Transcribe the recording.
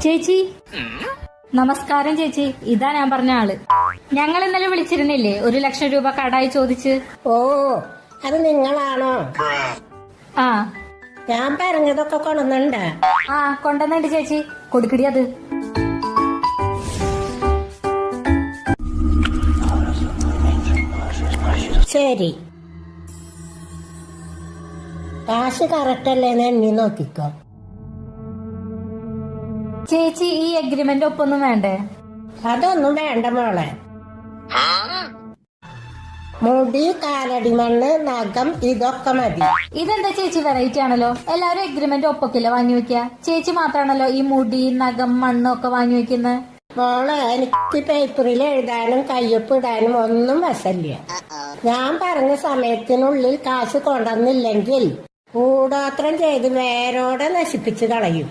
ചേച്ചി നമസ്കാരം ചേച്ചി, ഇതാ ഞാൻ പറഞ്ഞ ആള്. ഞങ്ങൾ ഇന്നലെ വിളിച്ചിരുന്നില്ലേ 1,00,000 രൂപ കടായി ചോദിച്ച്? ഓ, അത് നിങ്ങളാണോ? ആ ഞാൻ പറഞ്ഞതൊക്കെ കൊണ്ടുവന്നുണ്ട്. ആ കൊണ്ടുവന്നുണ്ട് ചേച്ചി, കൊടുക്കടി അത്. ശരി, കാശ് കറക്റ്റ് അല്ലേന്ന് എണ്ണി നോക്കിക്കോ. ചേച്ചി ഈ എഗ്രിമെന്റ് ഒപ്പൊന്നും വേണ്ടേ? അതൊന്നും വേണ്ട മോളെ. മുടി, കാലടി മണ്ണ്, നഖം ഇതൊക്കെ മതി. ഇതെന്താ ചേച്ചി വെറൈറ്റി ആണല്ലോ? എല്ലാവരും എഗ്രിമെന്റ് ഒപ്പൊക്കില്ല വാങ്ങി വെക്ക, ചേച്ചി മാത്രാണല്ലോ ഈ മുടി, നഖം, മണ്ണൊക്കെ വാങ്ങി വെക്കുന്നത്. മോളെ, എനിക്ക് പേപ്പറിൽ എഴുതാനും കയ്യൊപ്പ് ഇടാനും ഒന്നും വശല്ല. ഞാൻ പറഞ്ഞ സമയത്തിനുള്ളിൽ കാശ് കൊണ്ടുവന്നില്ലെങ്കിൽ കൂടോത്രം ചെയ്ത് വേരോടെ നശിപ്പിച്ച് കളയും.